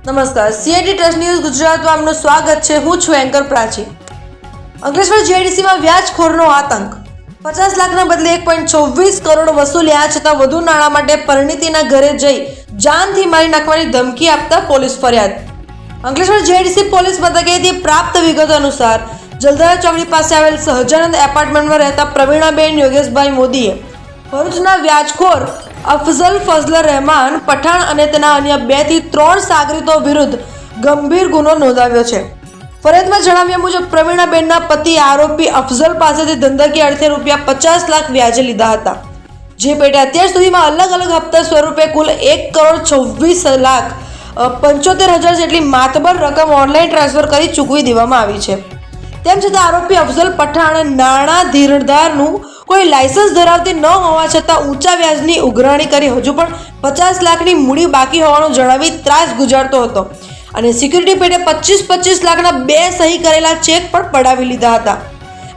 નમસ્કાર, CIT trust news ગુજરાતમાં આપનું સ્વાગત છે. હું છું એન્કર પ્રાચી. અંકલેશ્વર જીઆઈડીસીમાં વ્યાજખોરનો આતંક. 50 લાખના બદલે 1.26 કરોડ વસૂલ્યા છતાં વધુ નાણાં માટે પરિણીતિના ઘરે જઈ જાનથી મારી નાખવાની ધમકી આપતા પોલીસ ફરિયાદ. અંકલેશ્વર જીઆઈડીસી પોલીસ મથકેથી પ્રાપ્ત વિગતો અનુસાર જલધારા ચોકડી પાસે આવેલ સહજાનંદ એપાર્ટમેન્ટમાં રહેતા પ્રવીણાબેન યોગેશભાઈ મોદીએ ભરૂચના વ્યાજખોર અફઝલ ફઝલ રહેમાન પઠાણ અને તેના અન્ય 2 થી 3 સાગરીતો વિરુદ્ધ ગંભીર ગુનો નોંધાવ્યો છે. ફરિયાદમાં જણાવ્યા મુજબ પ્રવીણાબેનના પતિ આરોપી અફઝલ પાસેથી ધંધાકીય અર્થે ₹50 લાખ વ્યાજે લીધા હતા, જે પેટે અત્યાર સુધીમાં અલગ અલગ હપ્તા સ્વરૂપે કુલ 1,26,75,000 જેટલી માતબર રકમ ઓનલાઈન ટ્રાન્સફર કરી ચૂકવી દેવામાં આવી છે. તેમ છતાં આરોપી અફઝલ પઠાણ નાણાં ધીરણધારનું કોઈ લાયસન્સ ધરાવતી ન હોવા છતાં ઊંચા વ્યાજની ઉઘરાણી કરી હજુ પણ 50 લાખની મૂડી બાકી હોવાનું જણાવી ત્રાસ ગુજારતો હતો અને સિક્યુરિટી પેટે 25 લાખના 2 સહી કરેલા ચેક પણ પડાવી લીધા હતા.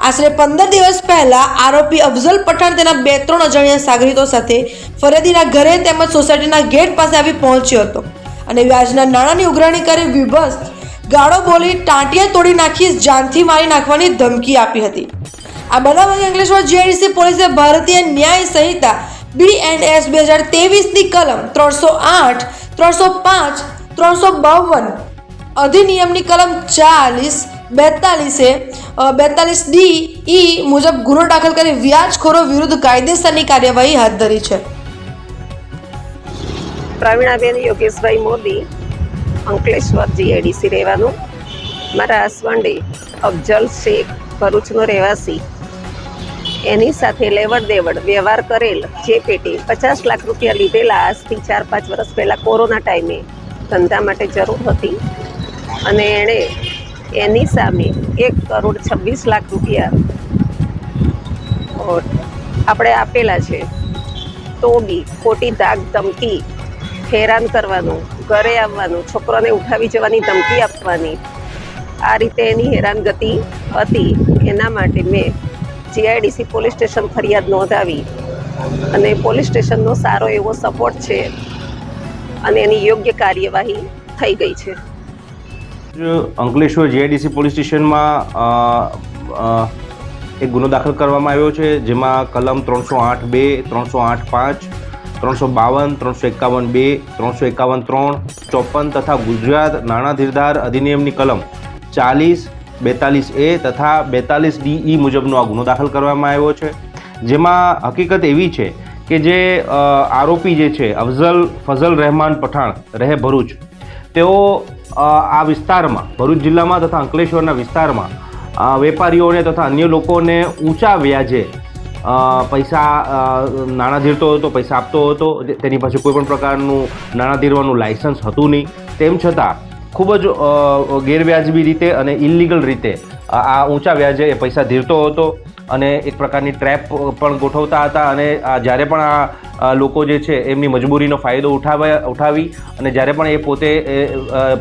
આશરે 15 દિવસ પહેલા આરોપી અફઝલ પઠાણ તેના 2-3 અજાણ્યા સાગરીતો સાથે ફરિયાદીના ઘરે તેમજ સોસાયટીના ગેટ પાસે આવી પહોંચ્યો હતો અને વ્યાજના નાણાંની ઉઘરાણી કરી વિભત્સ ગાળો બોલી ટાંટિયા તોડી નાખી જાનથી મારી નાખવાની ધમકી આપી હતી. આ બનાવ અંગે અંકલેશ્વર જીઆઈડીસી પોલીસે ભારતીય ન્યાય સંહિતા BNS 2023ની કલમ 308, 305, 352, અધિનિયમની કલમ 40, 42D મુજબ ગુનો દાખલ કરી વ્યાજખોરો વિરુદ્ધ કાયદેસરની કાર્યવાહી હાથ ધરી છે. પ્રવીણાબેન યોગેશભાઈ મોદી, અંકલેશ્વર જીઆઈડીસી રહેવાનું. મારા હસબન્ડે અફઝલ શેખ, ભરૂચનો રહેવાસી, એની સાથે લેવડ દેવડ વ્યવહાર કરેલ, જે પેટે 50 લાખ રૂપિયા લીધેલા આજથી 4-5 વર્ષ પહેલાં કોરોના ટાઈમે ધંધા માટે જરૂર હતી અને એણે એની સામે 1,26 લાખ રૂપિયા આપણે આપેલા છે. તો બી ખોટી ધાક ધમકી, હેરાન કરવાનું, ઘરે આવવાનું, છોકરોને ઉઠાવી જવાની ધમકી આપવાની, આ રીતે એની હેરાનગતિ હતી. એના માટે મેં જીઆઈડીસી પોલીસ સ્ટેશન ફરિયાદ નોંધાવી અને પોલીસ સ્ટેશનનો સારો એવો સપોર્ટ છે અને એની યોગ્ય કાર્યવાહી થઈ ગઈ છે. અંકલેશ્વર જીઆઈડીસી પોલીસ સ્ટેશનમાં એક ગુનો દાખલ કરવામાં આવ્યો છે, જેમાં કલમ 308(2), 308(5), 352, 351(2), 351(3), 54 તથા ગુજરાત નાણાં ધીરધાર અધિનિયમની કલમ 40, 42A તથા 42DE મુજબનો આ ગુનો દાખલ કરવામાં આવ્યો છે. જેમાં હકીકત એવી છે કે જે આરોપી જે છે અફઝલ ફઝલ રહેમાન પઠાણ રહે ભરૂચ, તેઓ આ વિસ્તારમાં, ભરૂચ જિલ્લામાં તથા અંકલેશ્વરના વિસ્તારમાં વેપારીઓને તથા અન્ય લોકોને ઊંચા વ્યાજે પૈસા નાણાં ધીરતો હતો, પૈસા આપતો હતો. તેની પાસે કોઈ પણ પ્રકારનું નાણાં ધીરવાનું લાયસન્સ હતું નહીં. તેમ છતાં ખૂબ જ ગેરવ્યાજબી રીતે અને ઇલીગલ રીતે આ ઊંચા વ્યાજે એ પૈસા ધીરતો હતો અને એક પ્રકારની ટ્રેપ પણ ગોઠવતા હતા. અને જ્યારે પણ આ લોકો જે છે એમની મજબૂરીનો ફાયદો ઉઠાવી અને જ્યારે પણ એ પોતે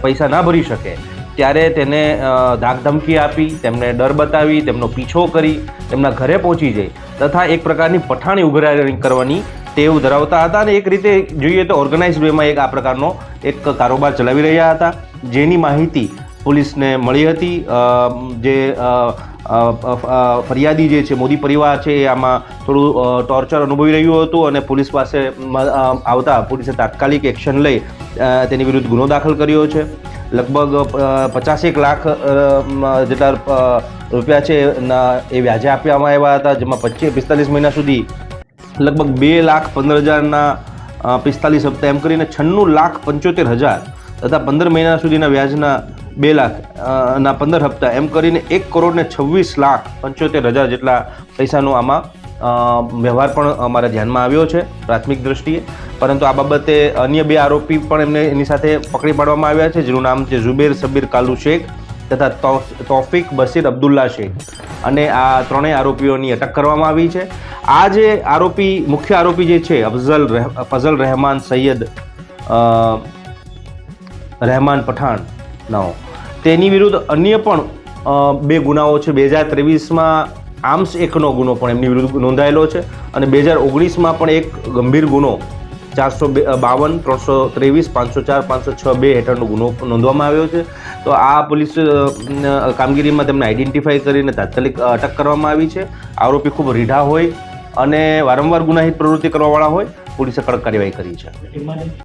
પૈસા ના ભરી શકે ત્યારે તેને ધાકધમકી આપી, તેમને ડર બતાવી, તેમનો પીછો કરી, તેમના ઘરે પહોંચી જઈ તથા એક પ્રકારની પઠાણી ઉઘરાણી કરવાની ટેવ ધરાવતા હતા અને એક રીતે જોઈએ તો ઓર્ગેનાઇઝ વેમાં એક આ પ્રકારનો એક કારોબાર ચલાવી રહ્યા હતા, જેની માહિતી પોલીસને મળી હતી. જે ફરિયાદી જે છે મોદી પરિવાર છે એ આમાં થોડું ટોર્ચર અનુભવી રહ્યું હતું અને પોલીસ પાસે આવતા પોલીસે તાત્કાલિક એક્શન લઈ તેની વિરુદ્ધ ગુનો દાખલ કર્યો છે. લગભગ 50 લાખ જેટલા રૂપિયા છે એ વ્યાજે આપવામાં આવ્યા હતા, જેમાં 45 મહિના સુધી લગભગ 2,15,000ના 45 હપ્તા એમ કરીને 96,75,000 તથા 15 મહિના સુધીના વ્યાજના 2 લાખના 15 હપ્તા એમ કરીને 1,26,75,000 જેટલા પૈસાનો આમાં વ્યવહાર પણ અમારા ધ્યાનમાં આવ્યો છે પ્રાથમિક દ્રષ્ટિએ. પરંતુ આ બાબતે અન્ય 2 આરોપી પણ એની સાથે પકડી પાડવામાં આવ્યા છે, જેનું નામ છે ઝુબેર સબીર કાલુ શેખ તથા તૌફિક બશીર અબ્દુલ્લા શેખ, અને આ ત્રણેય આરોપીઓની અટક કરવામાં આવી છે. આ જે મુખ્ય આરોપી જે છે ફઝલ રહેમાન સૈયદ રહેમાન પઠાણનો, તેની વિરુદ્ધ અન્ય પણ 2 ગુનાઓ છે. 2023માં આર્મ્સ એક્ટનો ગુનો પણ એમની વિરુદ્ધ નોંધાયેલો છે અને 2019માં પણ એક ગંભીર ગુનો 452, 323, 504, 506(2) હેઠળનો ગુનો નોંધવામાં આવ્યો છે. તો આ પોલીસ કામગીરીમાં તેમને આઈડેન્ટિફાઈ કરીને તાત્કાલિક અટક કરવામાં આવી છે. આરોપી ખૂબ રીઢા હોય અને વારંવાર ગુનાહિત પ્રવૃત્તિ કરવાવાળા હોય. પોલીસે કડક કાર્યવાહી કરી છે.